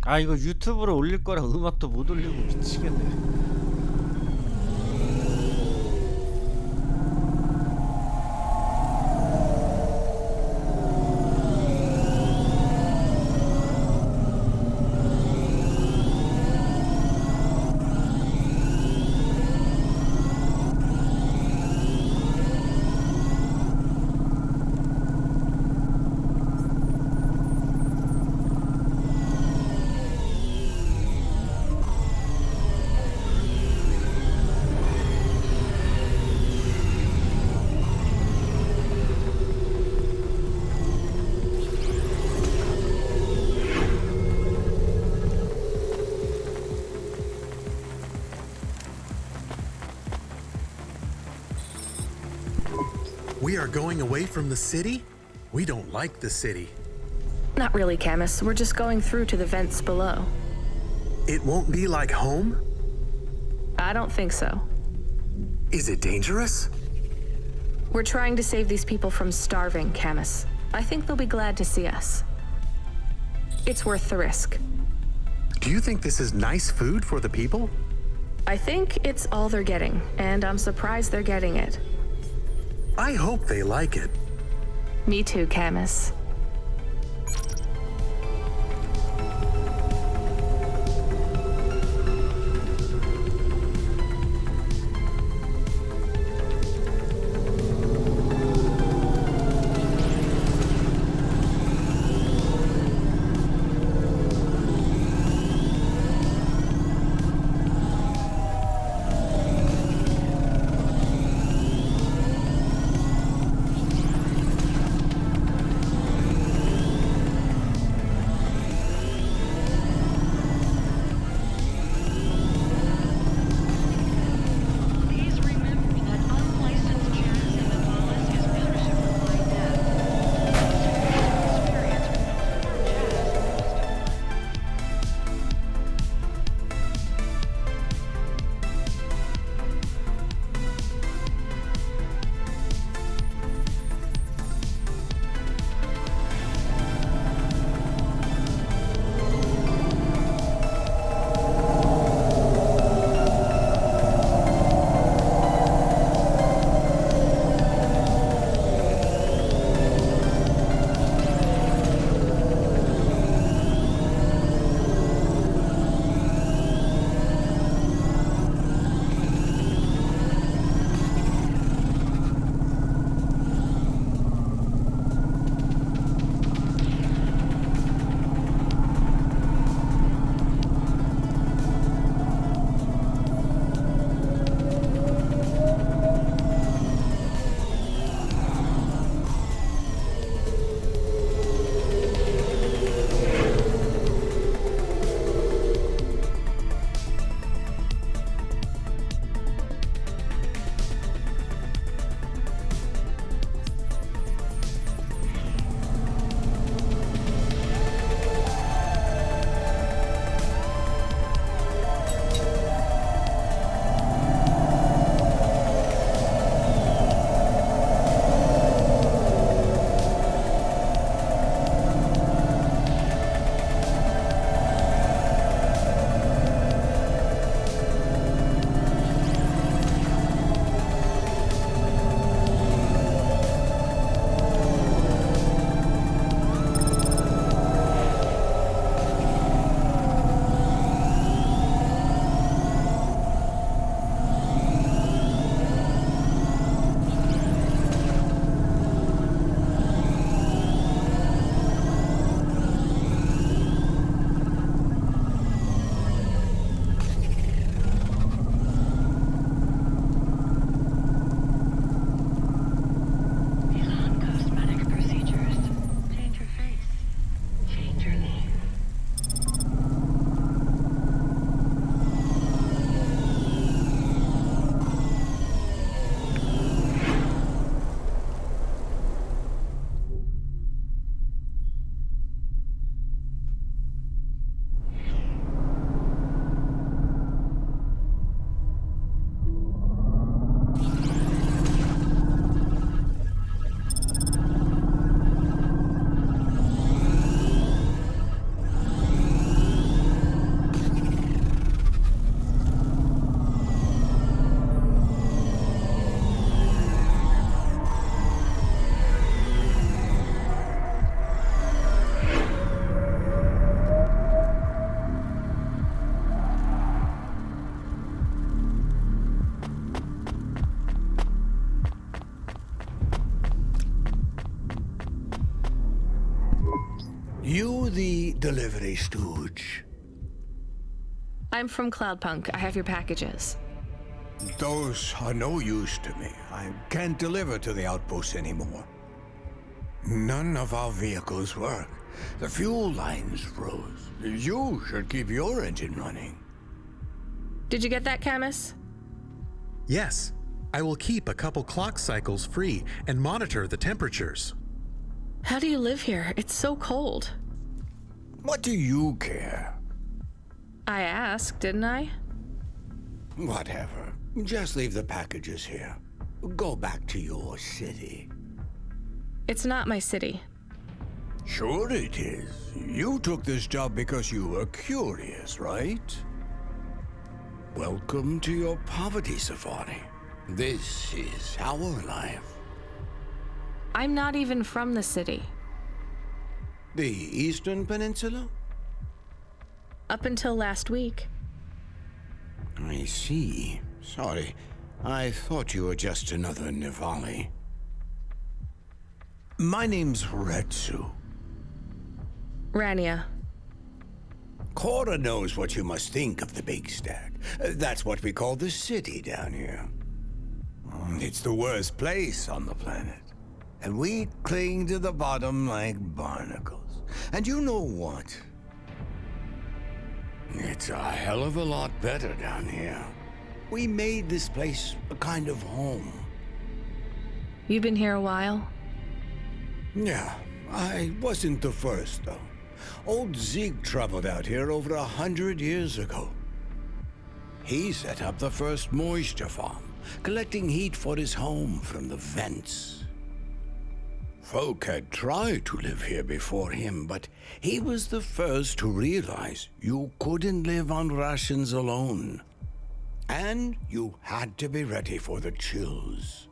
아, 이거 유튜브로 올릴 거라 음악도 못 올리고 미치겠네. We are going away from the city? We don't like the city. Not really, Camus. We're just going through to the vents below. It won't be like home? I don't think so. Is it dangerous? We're trying to save these people from starving, Camus. I think they'll be glad to see us. It's worth the risk. Do you think this is nice food for the people? I think it's all they're getting, and I'm surprised they're getting it. I hope they like it. Me too, Camus. the delivery stooge? I'm from Cloudpunk. I have your packages. Those are no use to me. I can't deliver to the outpost anymore. None of our vehicles work. The fuel lines froze. You should keep your engine running. Did you get that, Camus? Yes, I will keep a couple clock cycles free and monitor the temperatures. How do you live here? It's so cold. What do you care? I asked, didn't I? Whatever. Just leave the packages here. Go back to your city. It's not my city. Sure it is. You took this job because you were curious, right? Welcome to your poverty safari. This is our life. I'm not even from the city. The Eastern Peninsula? Up until last week. I see. Sorry. I thought you were just another Nivali. My name's Retsu. Rania. Cora knows what you must think of the Big Stack. That's what we call the city down here. It's the worst place on the planet. And we cling to the bottom like barnacles. And you know what? It's a hell of a lot better down here. We made this place a kind of home. You've been here a while? Yeah, I wasn't the first, though. Old Zeke traveled out here over 100 years ago. He set up the first moisture farm, collecting heat for his home from the vents. Folk had tried to live here before him, but he was the first to realize you couldn't live on rations alone. And you had to be ready for the chills.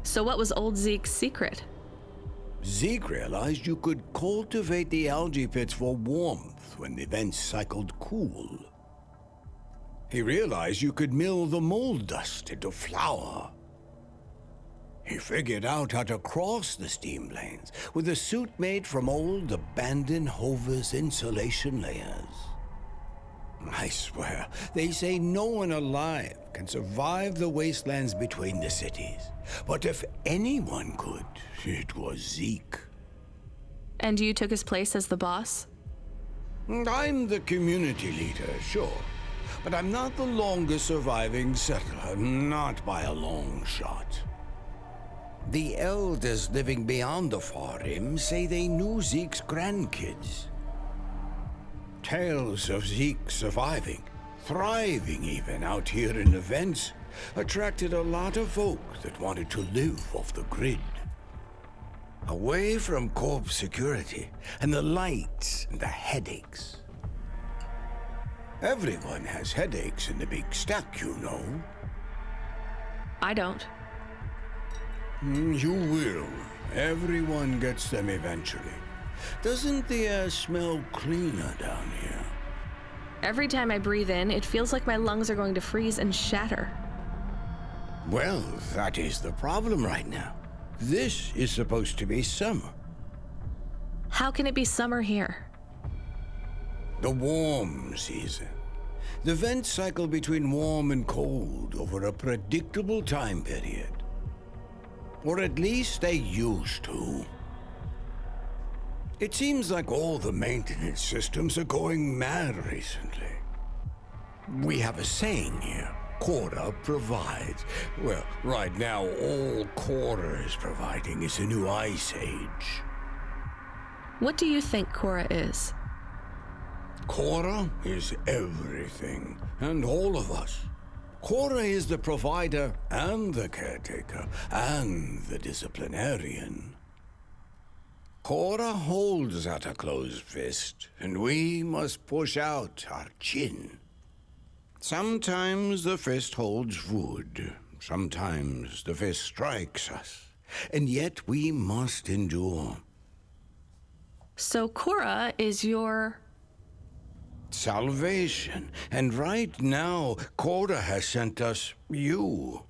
So what was old Zeke's secret? Zeke realized you could cultivate the algae pits for warmth when the vents cycled cool. He realized you could mill the mold dust into flour. He figured out how to cross the steam lanes with a suit made from old abandoned Hover's insulation layers. I swear, they say no one alive can survive the wastelands between the cities. But if anyone could, it was Zeke. And you took his place as the boss? I'm the community leader, sure. But I'm not the longest surviving settler, not by a long shot. The elders living beyond the Far Rim say they knew Zeke's grandkids. Tales of Zeke surviving, thriving even out here in the vents, attracted a lot of folk that wanted to live off the grid. Away from corp security and the lights and the headaches. Everyone has headaches in the Big Stack, you know. I don't. You will. Everyone gets them eventually. Doesn't the air smell cleaner down here? Every time I breathe in, it feels like my lungs are going to freeze and shatter. Well, that is the problem right now. This is supposed to be summer. How can it be summer here? The warm season. The vents cycle between warm and cold over a predictable time period. Or at least they used to. It seems like all the maintenance systems are going mad recently. We have a saying here, Cora provides. Well, right now all Cora is providing is a new ice age. What do you think Cora is? Cora is everything, and all of us. Cora is the provider and the caretaker and the disciplinarian. Cora holds out a closed fist, and we must push out our chin. Sometimes the fist holds wood, sometimes the fist strikes us, and yet we must endure. So Cora is your... Salvation, and right now, Cora has sent us you.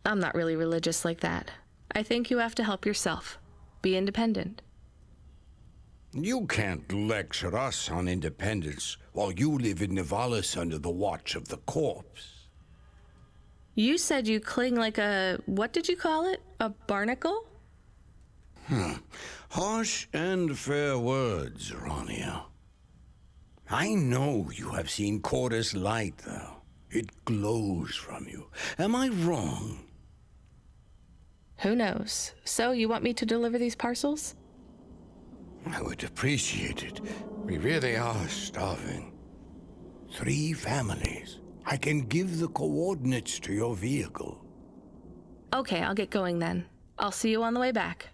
I'm not really religious like that. I think you have to help yourself. Be independent. You can't lecture us on independence while you live in Nivalis under the watch of the corpse. You said you cling like a, what did you call it? A barnacle? Harsh and fair words, Ronia. I know you have seen Cordis light, though. It glows from you. Am I wrong? Who knows? So, you want me to deliver these parcels? I would appreciate it. We really are starving. 3 families. I can give the coordinates to your vehicle. Okay, I'll get going then. I'll see you on the way back.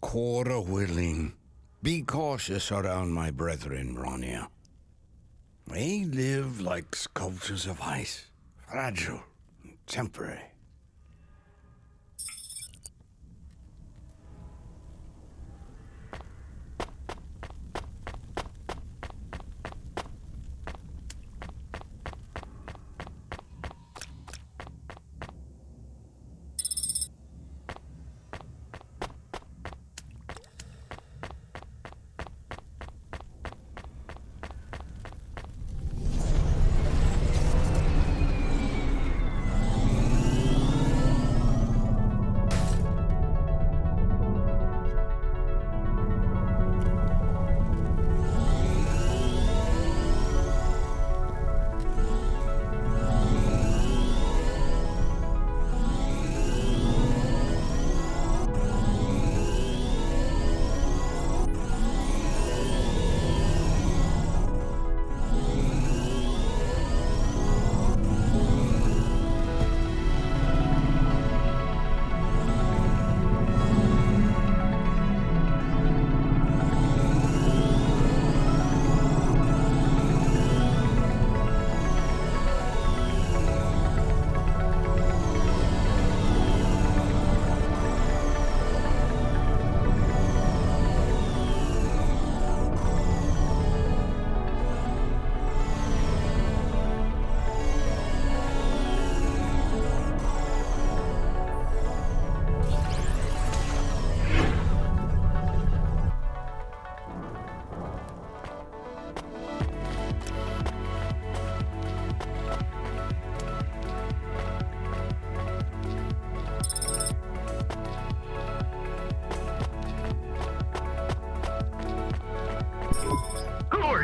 Quarter willing. Be cautious around my brethren, Ronia. They live like sculptures of ice, fragile and temporary.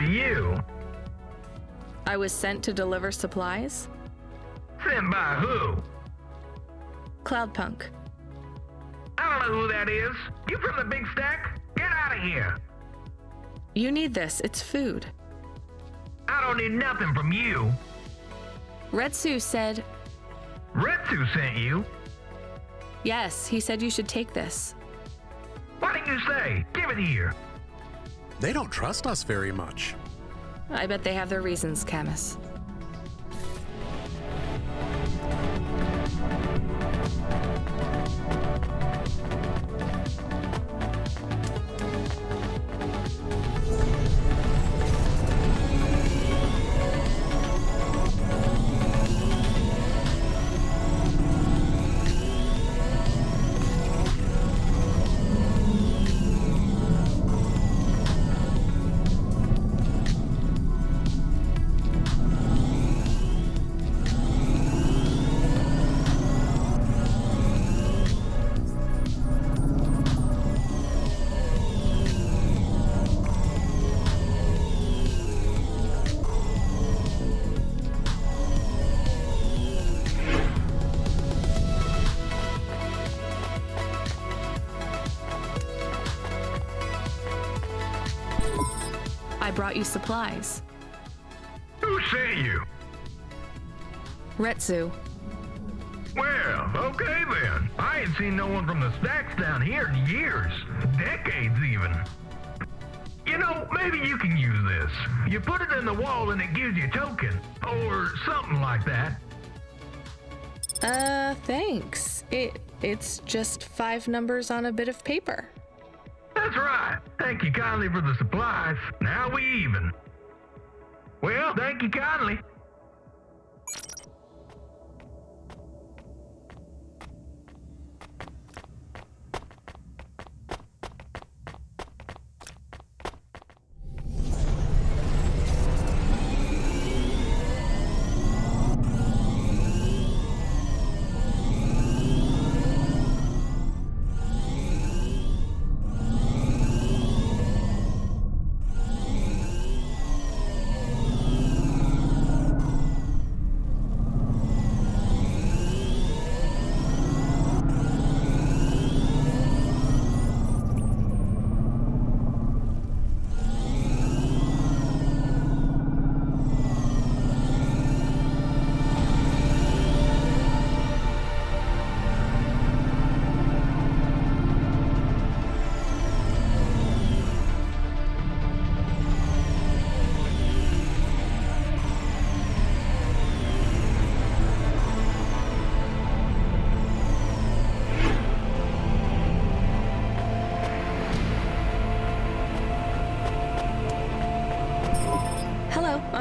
You? I was sent to deliver supplies? Sent by who? Cloudpunk. I don't know who that is. You from the big stack? Get out of here. You need this. It's food. I don't need nothing from you. Retsu said... Retsu sent you? Yes, he said you should take this. What did you say? Give it here. They don't trust us very much. I bet they have their reasons, Camus. I brought you supplies. Who sent you? Retsu. Well, okay then. I ain't seen no one from the stacks down here in years. Decades even. You know, maybe you can use this. You put it in the wall and it gives you a token. Or something like that. Thanks. It's just 5 numbers on a bit of paper. That's right. Thank you kindly for the supplies. Now we even. Well, thank you kindly.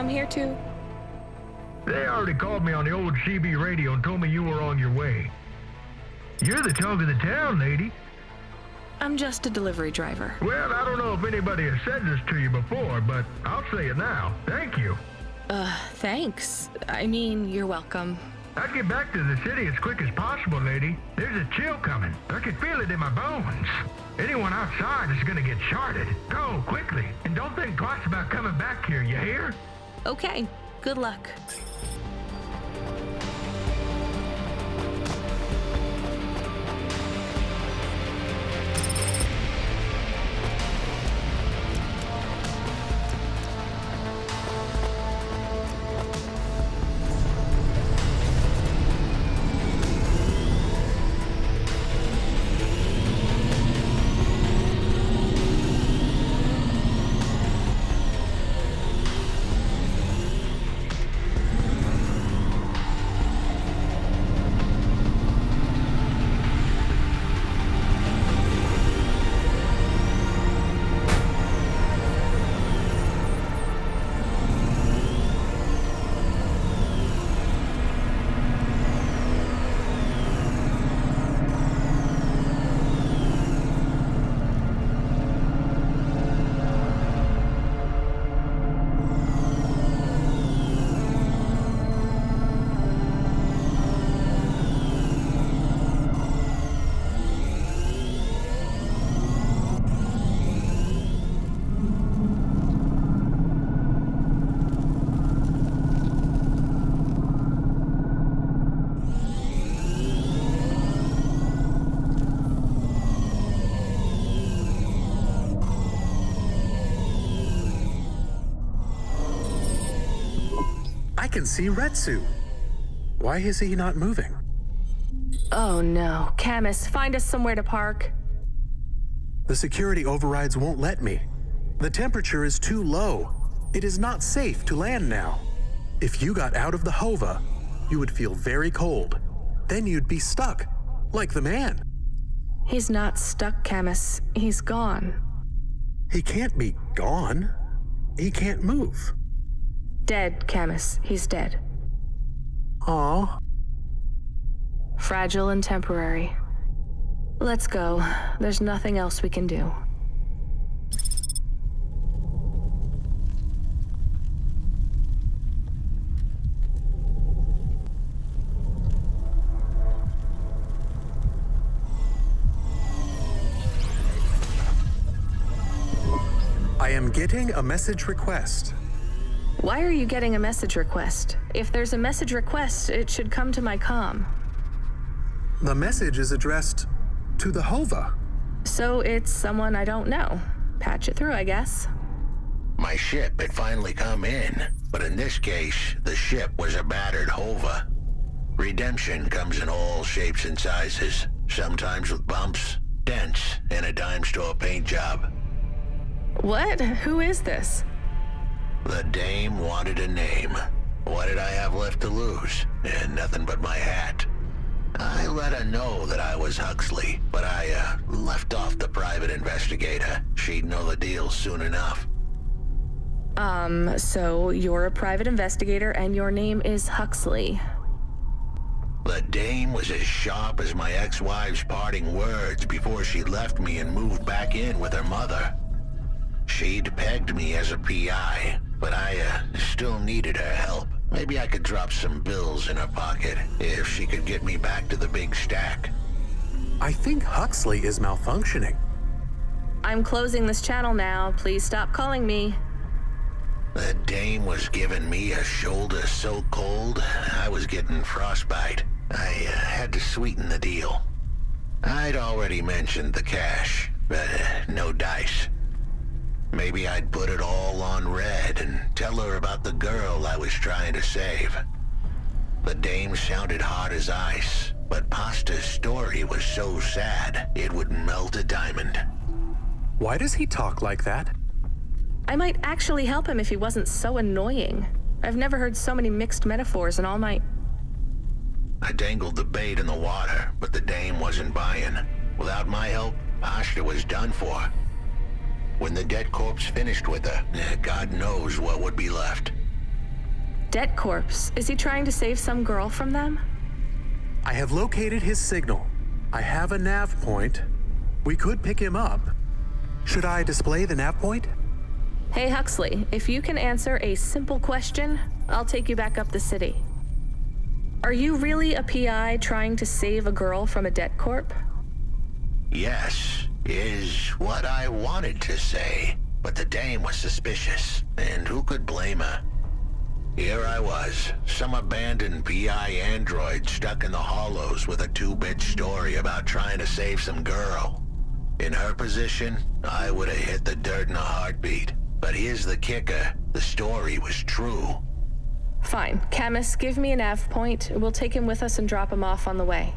come here too? They already called me on the old CB radio and told me you were on your way. You're the talk of the town, lady. I'm just a delivery driver. Well, I don't know if anybody has said this to you before, but I'll say it now. Thank you. Thanks. I mean, you're welcome. I'd get back to the city as quick as possible, lady. There's a chill coming. I can feel it in my bones. Anyone outside is gonna get charted. Go, quickly. And don't think twice about coming back here, you hear? Okay, good luck. I can see Retsu. Why is he not moving? Oh no. Camus, find us somewhere to park. The security overrides won't let me. The temperature is too low. It is not safe to land now. If you got out of the Hova, you would feel very cold. Then you'd be stuck, like the man. He's not stuck, Camus. He's gone. He can't be gone. He can't move. Dead, Camus. He's dead. Aw. Fragile and temporary. Let's go. There's nothing else we can do. I am getting a message request. Why are you getting a message request? If there's a message request, it should come to my comm. The message is addressed to the Hova. So it's someone I don't know. Patch it through, I guess. My ship had finally come in, but in this case, the ship was a battered Hova. Redemption comes in all shapes and sizes, sometimes with bumps, dents, and a dime store paint job. What? Who is this? The dame wanted a name. What did I have left to lose? And nothing but my hat. I let her know that I was Huxley, but I left off the private investigator. She'd know the deal soon enough. So you're a private investigator and your name is Huxley. The dame was as sharp as my ex-wife's parting words before she left me and moved back in with her mother. She'd pegged me as a PI, but I still needed her help. Maybe I could drop some bills in her pocket if she could get me back to the big stack. I think Huxley is malfunctioning. I'm closing this channel now. Please stop calling me. The dame was giving me a shoulder so cold, I was getting frostbite. I had to sweeten the deal. I'd already mentioned the cash, but no dice. Maybe I'd put it all on red and tell her about the girl I was trying to save. The dame sounded hard as ice, but Pasta's story was so sad it would melt a diamond. Why does he talk like that? I might actually help him if he wasn't so annoying. I've never heard so many mixed metaphors in all my... I dangled the bait in the water, but the dame wasn't buying. Without my help, Pasta was done for. When the dead corpse finished with her, God knows what would be left. Debt corpse. Is he trying to save some girl from them? I have located his signal. I have a nav point. We could pick him up. Should I display the nav point? Hey Huxley, if you can answer a simple question, I'll take you back up the city. Are you really a PI trying to save a girl from a debt corp? Yes, is what I wanted to say. But the dame was suspicious, and who could blame her? Here I was, some abandoned PI android stuck in the hollows with a 2-bit story about trying to save some girl. In her position, I would have hit the dirt in a heartbeat. But here's the kicker, the story was true. Fine. Camus, give me a nav point. We'll take him with us and drop him off on the way.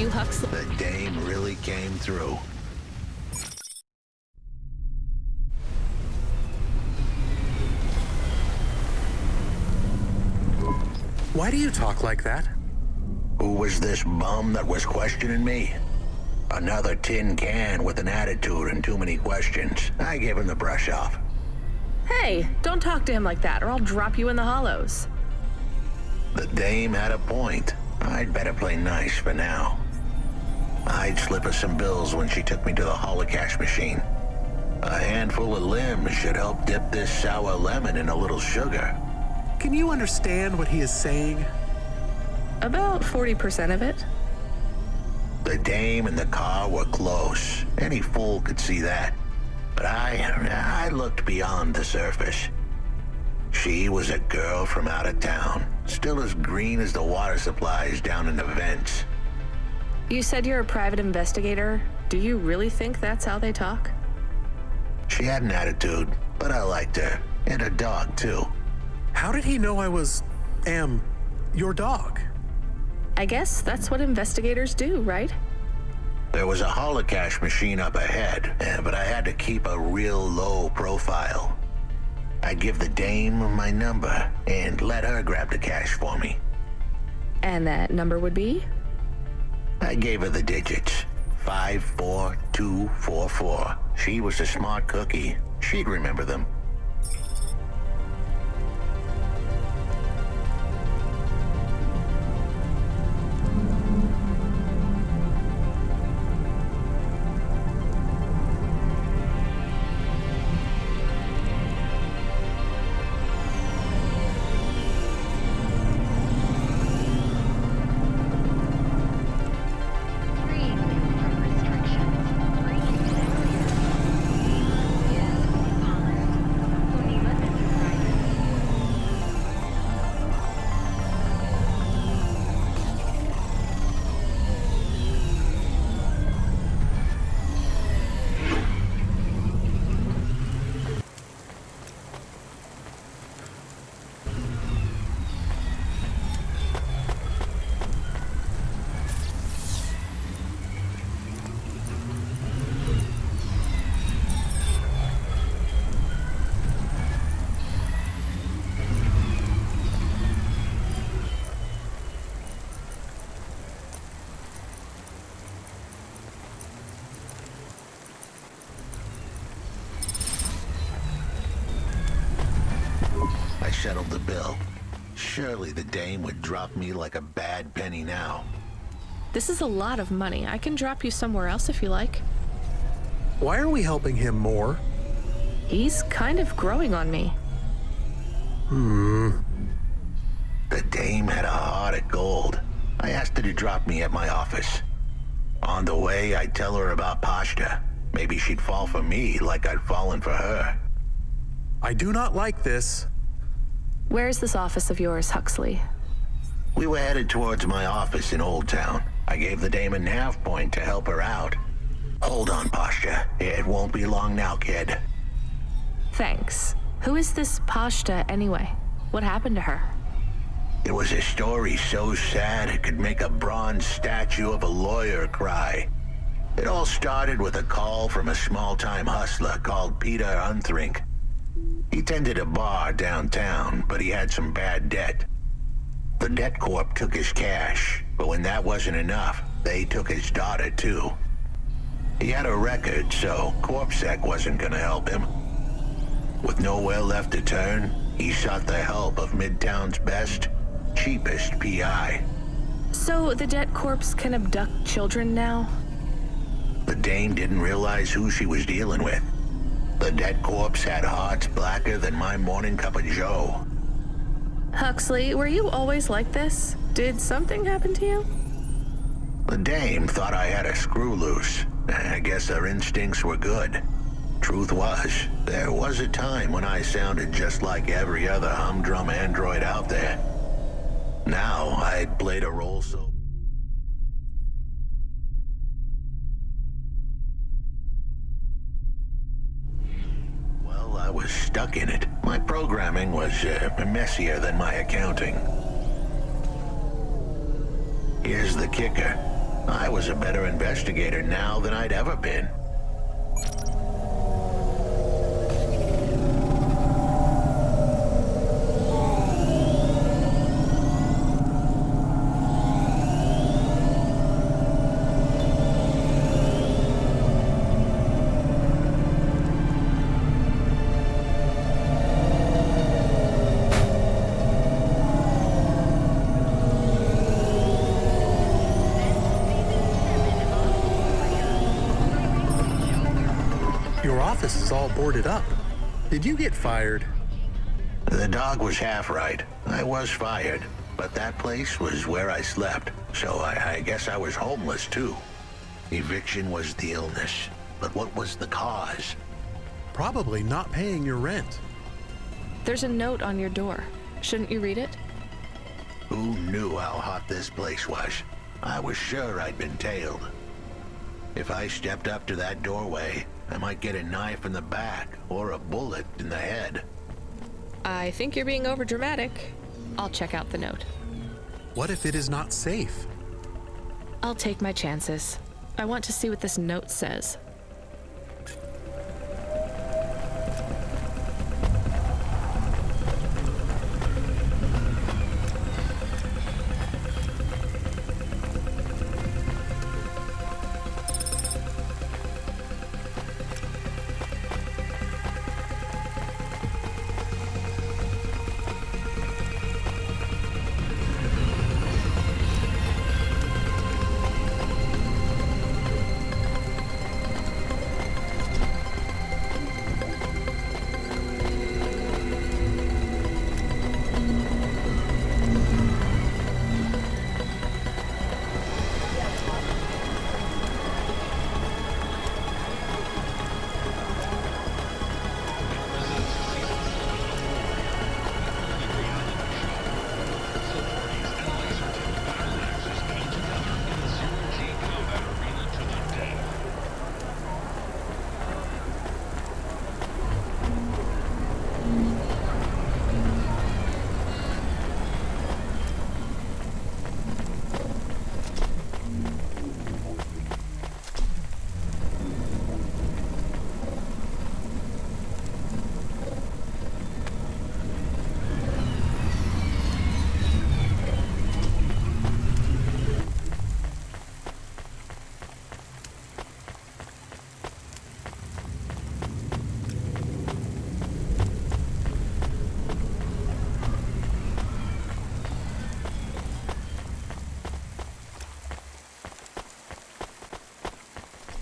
you, Huxley? The dame really came through. Why do you talk like that? Who was this bum that was questioning me? Another tin can with an attitude and too many questions. I gave him the brush off. Hey, don't talk to him like that or I'll drop you in the hollows. The dame had a point. I'd better play nice for now. I'd slip her some bills when she took me to the holocash machine. A handful of limbs should help dip this sour lemon in a little sugar. Can you understand what he is saying? About 40% of it. The dame and the car were close. Any fool could see that. But I looked beyond the surface. She was a girl from out of town, still as green as the water supplies down in the vents. You said you're a private investigator. Do you really think that's how they talk? She had an attitude, but I liked her. And her dog, too. How did he know I was, your dog? I guess that's what investigators do, right? There was a holocash machine up ahead, but I had to keep a real low profile. I'd give the dame my number and let her grab the cash for me. And that number would be? I gave her the digits. 54244. She was a smart cookie. She'd remember them. I settled the bill. Surely the dame would drop me like a bad penny now. This is a lot of money. I can drop you somewhere else if you like. Why are we helping him more? He's kind of growing on me. The dame had a heart of gold. I asked her to drop me at my office. On the way, I'd tell her about Pashta. Maybe she'd fall for me like I'd fallen for her. I do not like this. Where's this office of yours, Huxley? We were headed towards my office in Old Town. I gave the dame a nav point to help her out. Hold on, Pashta. It won't be long now, kid. Thanks. Who is this Pashta anyway? What happened to her? It was a story so sad it could make a bronze statue of a lawyer cry. It all started with a call from a small-time hustler called Peter Unthrink. He tended a bar downtown, but he had some bad debt. The debt corp took his cash, but when that wasn't enough, they took his daughter too. He had a record, so CorpSec wasn't gonna help him. With nowhere left to turn, he sought the help of Midtown's best, cheapest PI. So the debt corpse can abduct children now? The dame didn't realize who she was dealing with. The dead corpse had hearts blacker than my morning cup of joe. Huxley, were you always like this? Did something happen to you? The dame thought I had a screw loose. I guess her instincts were good. Truth was, there was a time when I sounded just like every other humdrum android out there. Now I'd played a role so... Well, I was stuck in it. My programming was messier than my accounting. Here's the kicker. I was a better investigator now than I'd ever been. Your office is all boarded up. Did you get fired? The dog was half right. I was fired, but that place was where I slept, so I guess I was homeless too. Eviction was the illness, but what was the cause? Probably not paying your rent. There's a note on your door. Shouldn't you read it? Who knew how hot this place was? I was sure I'd been tailed. If I stepped up to that doorway, I might get a knife in the back or a bullet in the head. I think you're being overdramatic. I'll check out the note. What if it is not safe? I'll take my chances. I want to see what this note says.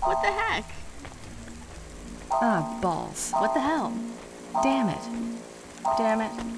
What the heck? Ah, balls. What the hell? Damn it. Damn it.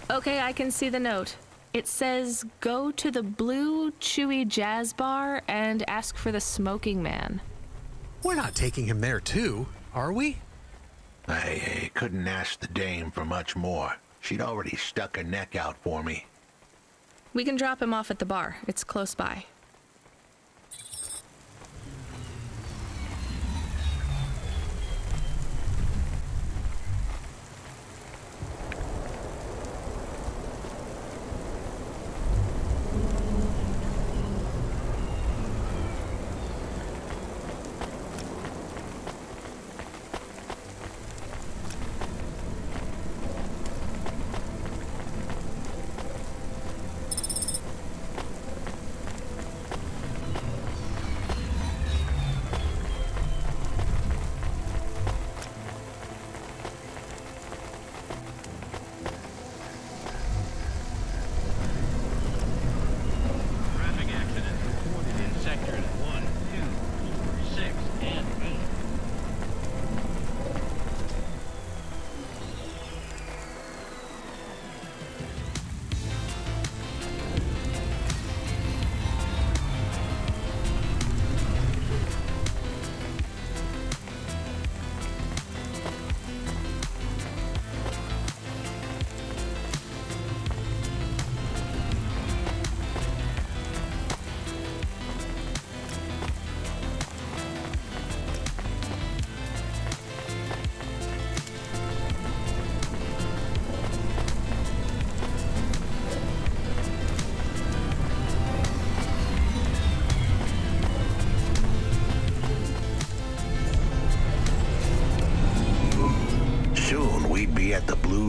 Okay, I can see the note. It says, go to the Blue Chewy Jazz Bar and ask for the Smoking Man. We're not taking him there too, are we? I couldn't ask the dame for much more. She'd already stuck her neck out for me. We can drop him off at the bar. It's close by.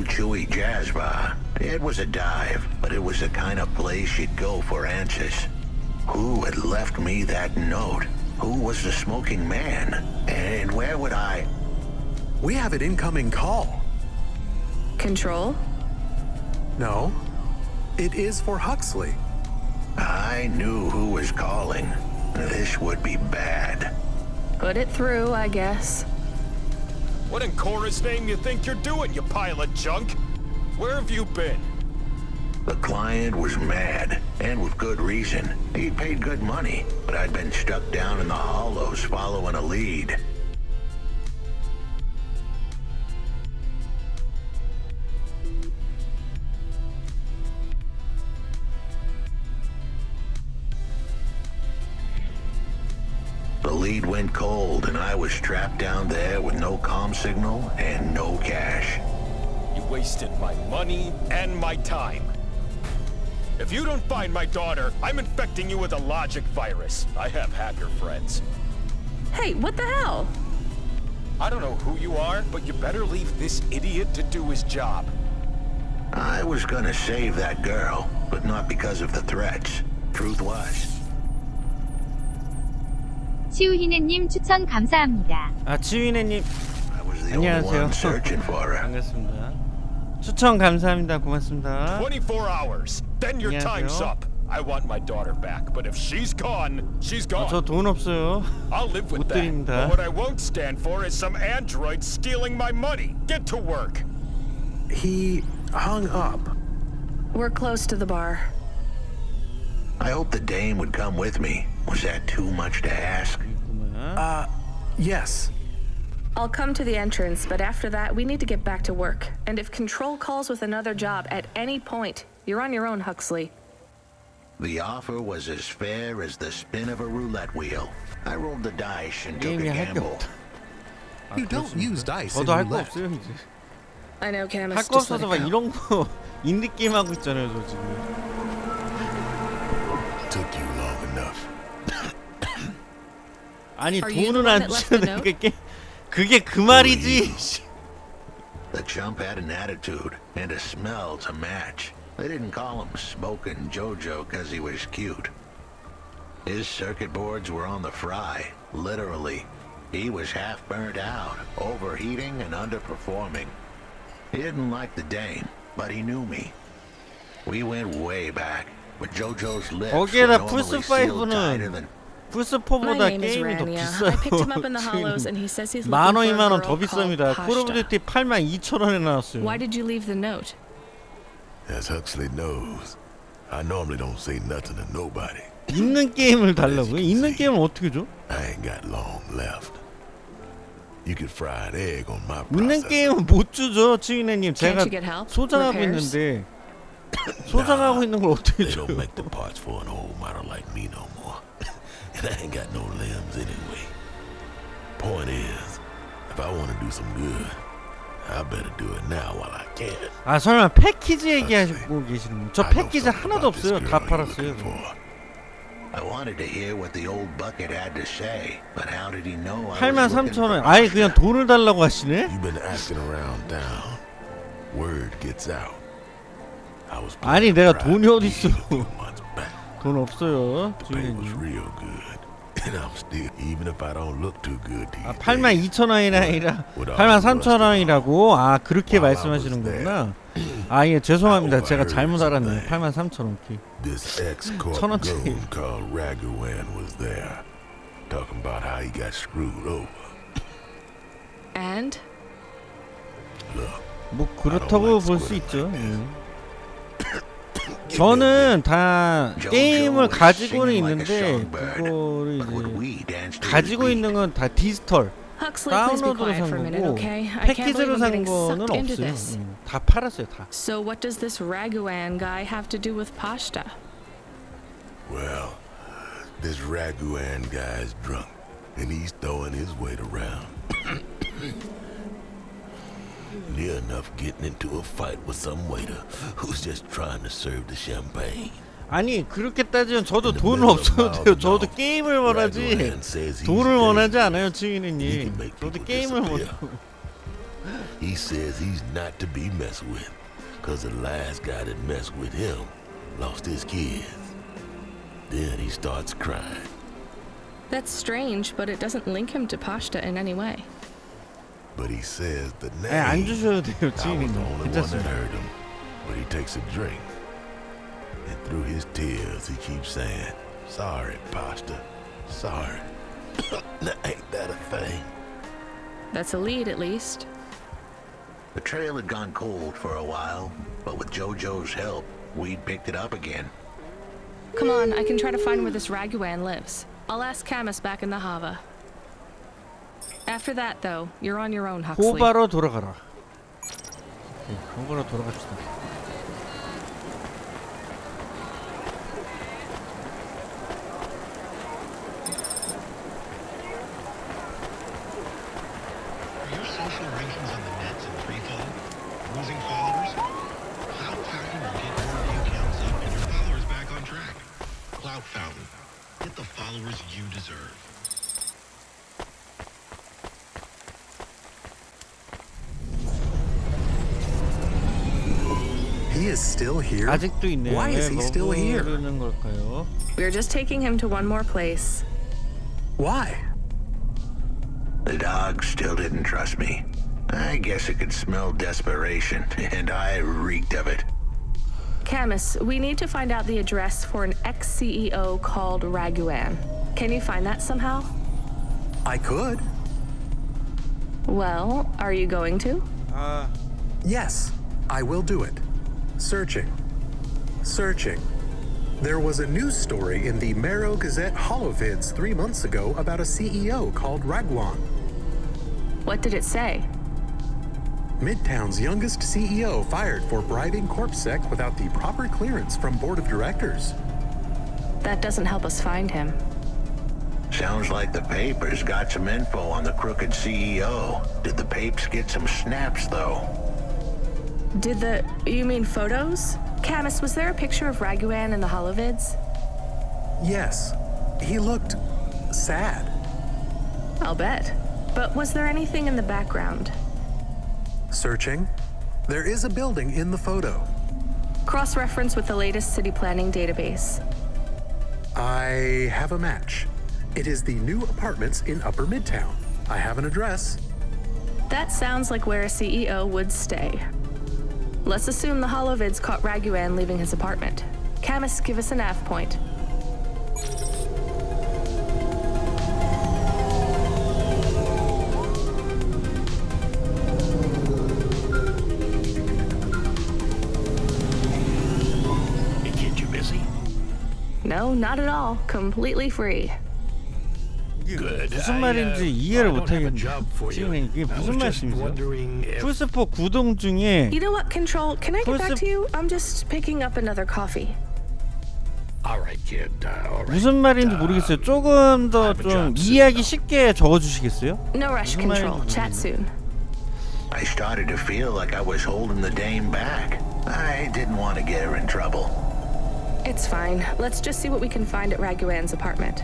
chew chewy jazz bar. It was a dive, but it was the kind of place you'd go for answers. Who had left me that note? Who was the smoking man? And where would I... We have an incoming call. Control? No, it is for Huxley. I knew who was calling. This would be bad. Put it through, I guess. What in Cora's name you think you're doing, you pile of junk? Where have you been? The client was mad, and with good reason. He'd paid good money, but I'd been stuck down in the hollows following a lead. The lead went cold, and I was trapped down there with no comm signal and no cash. You wasted my money and my time. If you don't find my daughter, I'm infecting you with a logic virus. I have hacker friends. Hey, what the hell? I don't know who you are, but you better leave this idiot to do his job. I was gonna save that girl, but not because of the threats. Truth was. 치우희네님 추천 감사합니다. 아 치위네님 I was the only 안녕하세요. one searching for her. 반갑습니다. 추천 감사합니다. 고맙습니다. 24 hours. Then your time's 안녕하세요. up. I want my daughter back, but if she's gone, she's gone. 저 돈 없어요. I'll live with 못 that. 드립니다. But what I won't stand for is some android stealing my money. Get to work. He hung up. We're close to the bar. I hoped the dame would come with me. Was that too much to ask? Yes. I'll come to the entrance, but after that, we need to get back to work. And if Control calls with another job at any point, you're on your own, Huxley. The offer was as fair as the spin of a roulette wheel. I rolled the dice and took a 게임이 할 게 gamble. 없다. You don't use dice in 저도 할 거 roulette. 없어요 이제. I know, Camus. 할 거 Just let 없어서 it 막 go. 이런 거 인디 게임 하고 있잖아요 저 지금. Took you long enough. 아니 Are you the 돈은 one 안 that left the 주는데 note? 그게 그 말이지. The chump had an attitude and a smell to match. They didn't call him Smokin' Jojo because he was cute. His circuit boards were on the fry, literally. He was half burnt out, overheating and underperforming. He didn't like the dame, but he knew me. We went way back, but Jojo's lips were 거기에다 normally sealed tighter 플스5는 than... My 플스4보다 name is 게임이 더 Rania. 비싸요. I picked him up in the hollows, and he says he's 만 looking for a 원이면 girl 더 비쌉니다. called 콜 오브 Pashta. 듀티 82,000원에 나왔어요. Why did you leave the note? As Huxley knows, I normally don't say nothing to nobody. 있는 게임을 달라고요? 있는 게임을 어떻게 줘? I ain't got long left. You could fry an egg on my 있는 processor. 게임은 못 주죠, 치위네님. 제가 Can't you get help? 소장하고 Repairs? 있는데 소장하고 있는 걸 어떻게 They 줘요? don't make the parts for an old model like me no more. And I ain't got no limbs anyway. Point is, if I want to do some good, I better do it now while I can. 아 설마 패키지 얘기하고 계시는 저 I know 패키지 something 하나도 about this 없어요. girl 다 you're 팔았어요. looking for. I wanted to hear what the old bucket had to say, but how did he know I was looking for 83,000원. 아예 그냥 돈을 달라고 하시네? You've been asking around town. Word gets out. I was 아니 playing 내가 private 돈이 어딨어. deal a few months back. 돈 없어요, The pay was 주인님. real good. And I'm still, even if I don't look too good to you. 아 82,000원이 아니라 83,000원이라고? 아 그렇게 말씀하시는 거구나. 아 예 죄송합니다. 제가 잘못 알았네요. 83,000원. 오케이. This ex-court 천원짜리. goon called Raghuan was there, talking about how he got screwed over. And? Look, 뭐 그렇다고 볼 수 있죠. 저는 다 게임을 가지고는 있는데 그거를 이제 가지고 있는 건 다 디지털 Huxley, please be 다운로드로 quiet 산 for a minute, 거고 okay? I can't believe 패키지로 I'm 산 getting 거는 sucked into 없어요. this. 다 팔았어요 다. So what does this Raghuan guy have to do with Pashta? well, this Raghuan guy's drunk, and he's throwing his weight around. Near enough getting into a fight with some waiter who's just trying to serve the champagne. 아니 그렇게 따지면 저도 돈은 없어도 돼요. 저도 게임을 원하지 돈을 원하지 않아요, 주인님. 저도 게임을 원하고. He says he's not to be messed with, cause the last guy that messed with him lost his kids. Then he starts crying. That's strange, but it doesn't link him to Pashta in any way. But he says the name. 안 주셔도 돼요, I was the 지인님. only one that 괜찮습니다. heard him, but he takes a drink. And through his tears, he keeps saying, sorry, Pasta, sorry. Now, ain't that a thing? That's a lead, at least. The trail had gone cold for a while, but with JoJo's help, we'd picked it up again. Come on, I can try to find where this Raguan lives. I'll ask Camus back in the Hava. After that, though, you're on your own, Huxley. 호바로 돌아가라. 네, 호바로 돌아갑시다. Are your social rankings on the nets in free fall? Losing followers? Cloud Fountain will get your view counts up and your followers back on track. Cloud Fountain. Get the followers you deserve. He is still here? 아직도 있네요. Why is he still here? 모르는 걸까요? We're just taking him to one more place. Why? The dog still didn't trust me. I guess it could smell desperation, and I reeked of it. Camus, we need to find out the address for an ex-CEO called Raguan. Can you find that somehow? I could. Well, are you going to? Yes, I will do it. Searching. Searching. There was a news story in the Marrow Gazette Holovids 3 months ago about a CEO called Raguan. What did it say? Midtown's youngest CEO fired for bribing CorpSec without the proper clearance from board of directors. That doesn't help us find him. Sounds like the papers got some info on the crooked CEO. Did the papes get some snaps, though? You mean photos? Camus, was there a picture of Raguan in the Holovids? Yes, he looked sad. I'll bet. But was there anything in the background? Searching. There is a building in the photo. Cross-reference with the latest city planning database. I have a match. It is the new apartments in Upper Midtown. I have an address. That sounds like where a CEO would stay. Let's assume the Holovids caught Raguan leaving his apartment. Camus, give us a nav point. Hey, kid, you busy? No, not at all. Completely free. Good. 무슨 말인지 이해를 못하겠는데 지금 이게 무슨 말씀이세요? 풀스포 구동 중에 You know what, Control? Can I get back to you? I'm just picking up another coffee. All right, kid. All right. 무슨 말인지 모르겠어요. 조금 더 좀 이해하기 쉽게 적어주시겠어요? No rush, 무슨 Control. 말인지 Chat soon. I started to feel like I was holding the dame back. I didn't want to get her in trouble. It's fine. Let's just see what we can find at Raguan's apartment.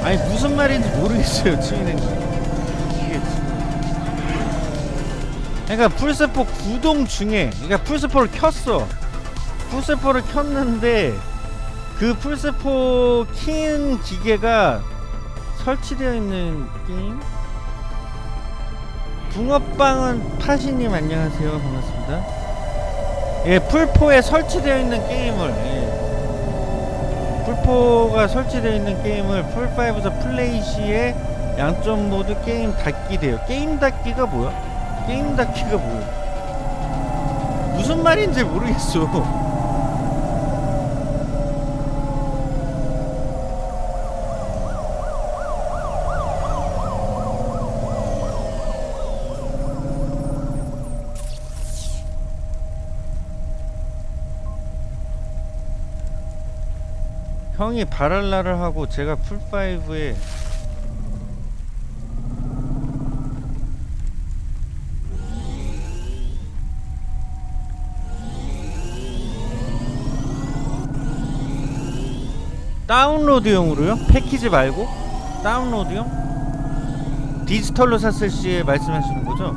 아니 무슨 말인지 모르겠어요, 치인님. 그러니까 풀세포 구동 중에, 그러니까 풀세포를 켰어. 풀세포를 켰는데 그 풀세포 킨 기계가 설치되어 있는 게임. 붕어빵은 파시님 안녕하세요, 반갑습니다. 예, 풀포에 설치되어 있는 게임을. 예. 풀포가 설치되어 있는 게임을 풀5에서 플레이 시에 양쪽 모두 게임 닫기 돼요. 게임 닫기가 뭐야? 게임 닫기가 뭐야? 무슨 말인지 모르겠어. 형이 바랄라를 하고 제가 풀5에 다운로드용으로요? 패키지 말고? 다운로드용? 디지털로 샀을 시에 말씀하시는 거죠?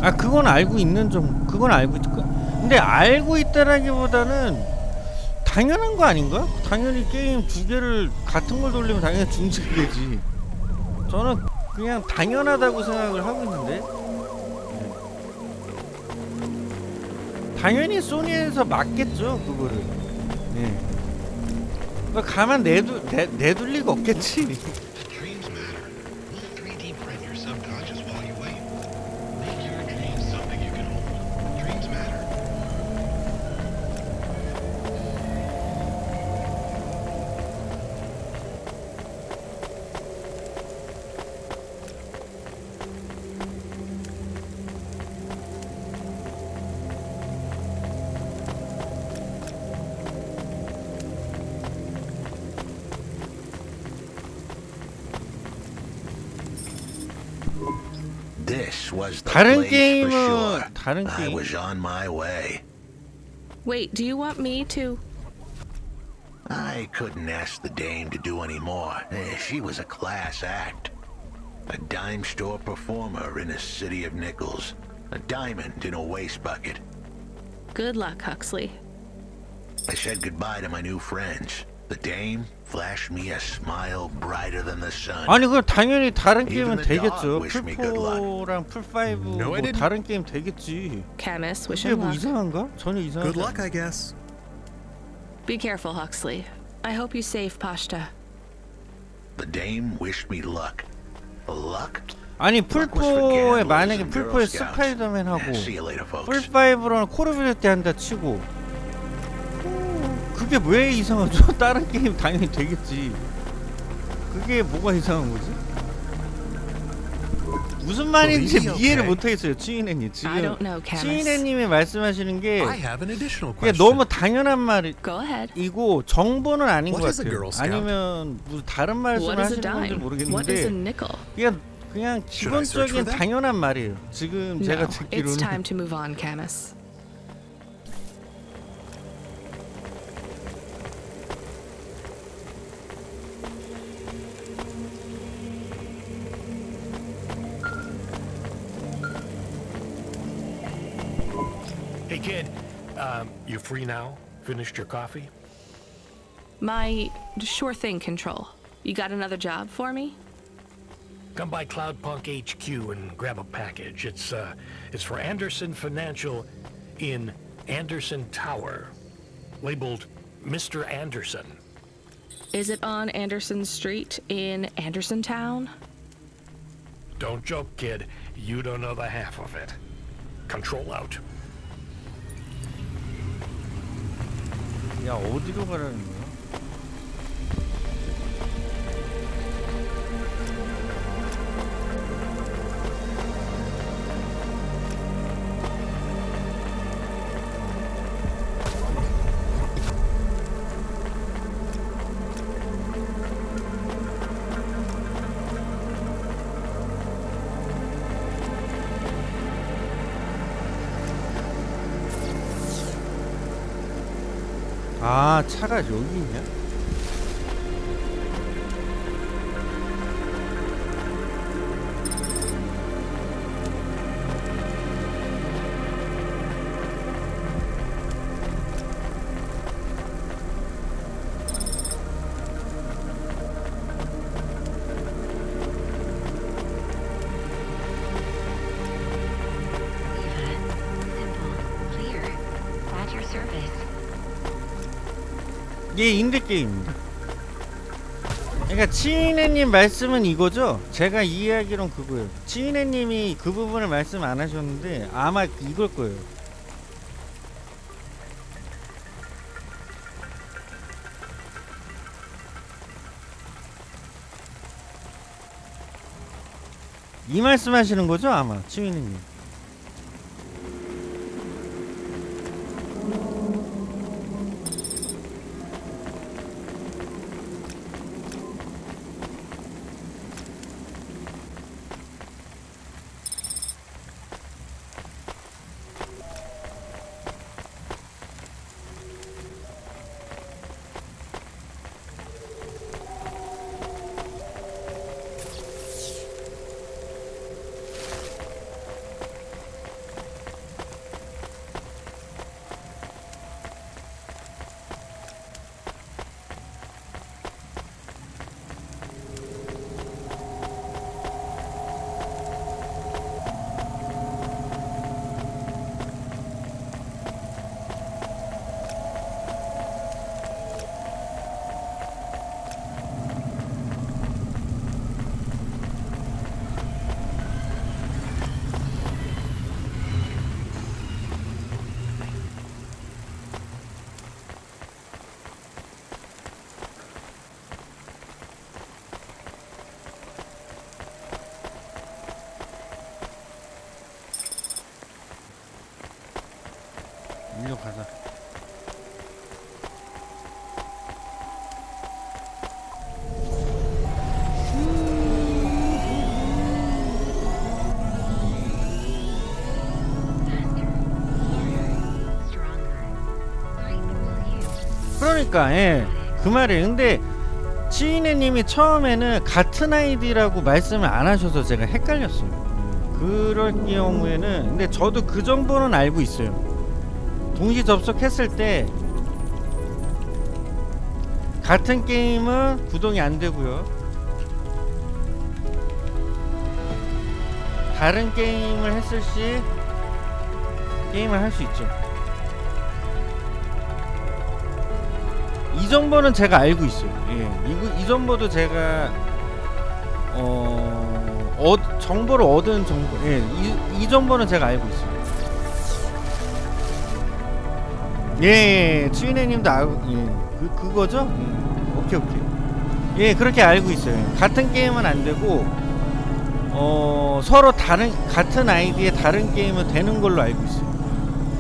아, 그건 알고 있는 그건 알고 있. 근데 알고 있다라기보다는 당연한 거 아닌가? 당연히 게임 두 개를 같은 걸 돌리면 당연히 중지가 되지. 저는 그냥 당연하다고 생각을 하고 있는데, 당연히 소니에서 맞겠죠 그거를. 네. 그걸 가만 내둘 리가 없겠지. Dreams matter. We'll 3D print your subconscious while you wait. Make your dreams something you can hold. Dreams matter. This was the 다른 place for 게임은 sure. 다른 I 게임. was on my way. Wait, do you want me to? I couldn't ask the dame to do any more. She was a class act. A dime store performer in a city of nickels. A diamond in a waste bucket. Good luck, Huxley. I said goodbye to my new friends. The dame flashed me a smile brighter than the sun. 아니 그럼 당연히 다른 Even 게임은 the dog 되겠죠. wished me good luck. 풀4랑 풀5 No, I 뭐 didn't. 다른 게임 되겠지. Camus, wish 이게 him 뭐 luck. 이상한가? 전혀 이상하지 Good luck, 않아. I guess. Be careful, Huxley. I hope you save Pashta. The dame wished me luck. Luck? 아니 Luck was for 풀4에 gamblers 만약에 and Girl 풀4에 Scouts. 스파이더맨하고 See you later, folks. 풀5로는 콜 오브 듀티 한다 치고 그게 왜 이상하죠? 다른 게임 당연히 되겠지. 그게 뭐가 이상한 거지? 무슨 말인지 Well, 이해를 okay. 못하겠어요, 치인애님. I 지금 don't know, Camus. 치인애님이 말씀하시는 게 I have an additional 그게 question. 너무 당연한 말이고 Go ahead. 정보는 아닌 것 What is a 같아요. Girl Scout? 아니면 무슨 다른 말씀을 What is a 하시는 건지 dime? What is a 모르겠는데 nickel? 그냥 Should I search 기본적인 for that? 당연한 말이에요. 지금 제가 No, it's time 듣기로는. to move on, Camus. Hey, kid, you free now? Finished your coffee? My sure thing control. You got another job for me? Come by Cloudpunk HQ and grab a package. It's for Anderson Financial in Anderson Tower, labeled Mr. Anderson. Is it on Anderson Street in Anderson Town? Don't joke, kid. You don't know the half of it. Control out. 야, 어디로 가라는 거야? 아, 차가 여기 있냐? 이게 인디게임입니다. 그러니까 치인애님 말씀은 이거죠? 제가 이해하기론 그거예요. 치인애님이 그 부분을 말씀 안 하셨는데 아마 이걸 거예요. 이 말씀 하시는 거죠? 아마 치인애님. 그러니까 그 말이에요. 근데 치이네님이 처음에는 같은 아이디라고 말씀을 안 하셔서 제가 헷갈렸어요. 그럴 경우에는 근데 저도 그 정보는 알고 있어요. 동시 접속했을 때 같은 게임은 구동이 안 되고요. 다른 게임을 했을 시 게임을 할 수 있죠. 이 정보는 제가 알고 있어요. 이 정보도 제가 정보를 얻은 정보, 이 정보는 제가 알고 있어요. 치위네님도 알고, 그거죠? 오케이. 그렇게 알고 있어요. 같은 게임은 안 되고, 서로 같은 아이디에 다른 게임은 되는 걸로 알고 있어요.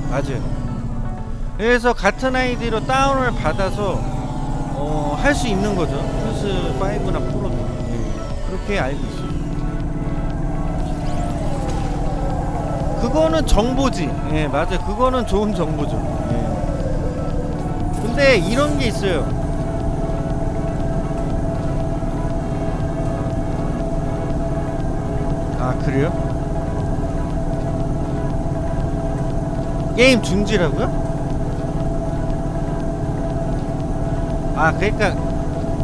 맞아요. 그래서 같은 아이디로 다운을 받아서 할 수 있는 거죠. 플스 5나 프로도 그렇게 알고 있어요. 그거는 정보지. 맞아요. 그거는 좋은 정보죠. 근데 이런 게 있어요. 아, 그래요? 게임 중지라고요? 아, 그러니까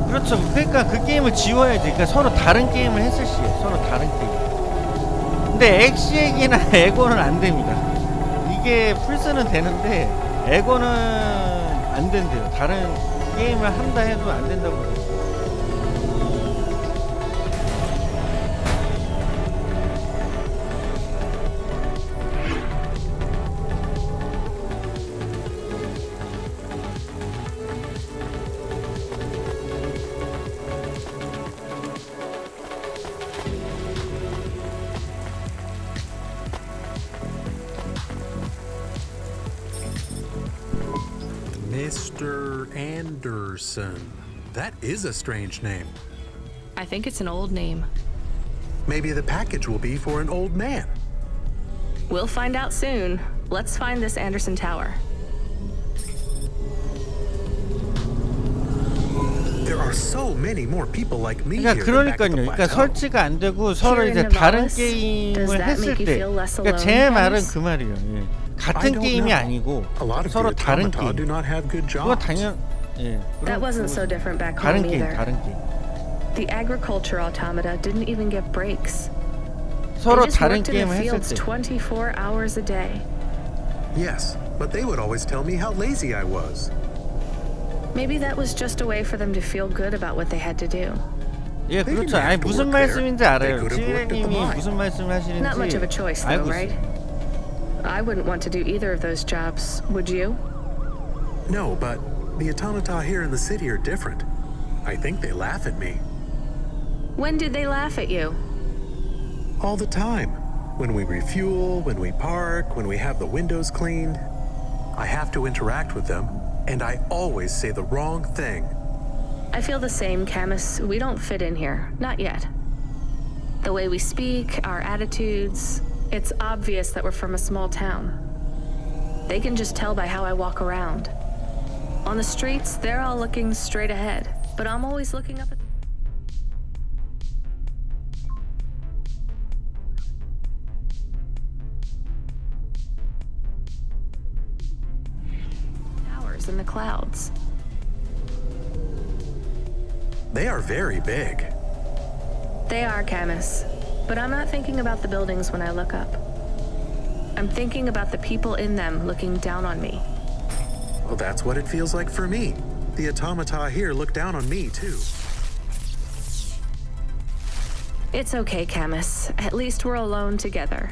그렇죠. 그러니까 그 게임을 지워야지. 그러니까 서로 다른 게임을 했을 시에 서로 다른 게임. 근데 엑시엑이나 에고는 안 됩니다. 이게 플스는 되는데 에고는 안 된대요. 다른 게임을 한다 해도 안 된다고 그래요. Mr. Anderson. That is a strange name. I think it's an old name. Maybe the package will be for an old man. We'll find out soon. Let's find this Anderson Tower. There are so many more people like me 그러니까 here than back at the 그러니까 plateau. 설치가 안 되고 서로 이제 다른 게임을 했을 때, 그러니까 제 말은 그 말이에요. 같은 게임이 아니고 서로 다른 게임. 그거 당연. That wasn't so different back 다른 home 게임, either. 다른 게임. The agriculture automata didn't even get breaks. 서로 They just 다른 worked in 게임을 the 했을 fields 때. 24 hours a day. Yes, but they would always tell me how lazy I was. Maybe that was just a way for them to feel good about what they had to do. 그렇죠. 아니 무슨 말씀인지 알아요. 치위네님이 무슨 말씀을 Not much of a 하시는지 choice, though, 알고 right? 있어요. I wouldn't want to do either of those jobs, would you? No, but the automata here in the city are different. I think they laugh at me. When did they laugh at you? All the time. When we refuel, when we park, when we have the windows cleaned. I have to interact with them, and I always say the wrong thing. I feel the same, Camus. We don't fit in here. Not yet. The way we speak, our attitudes, it's obvious that we're from a small town. They can just tell by how I walk around. On the streets, they're all looking straight ahead, but I'm always looking up at towers in the clouds. They are very big. They are, Camus. But I'm not thinking about the buildings when I look up. I'm thinking about the people in them looking down on me. Well, that's what it feels like for me. The automata here look down on me, too. It's okay, Camus. At least we're alone together.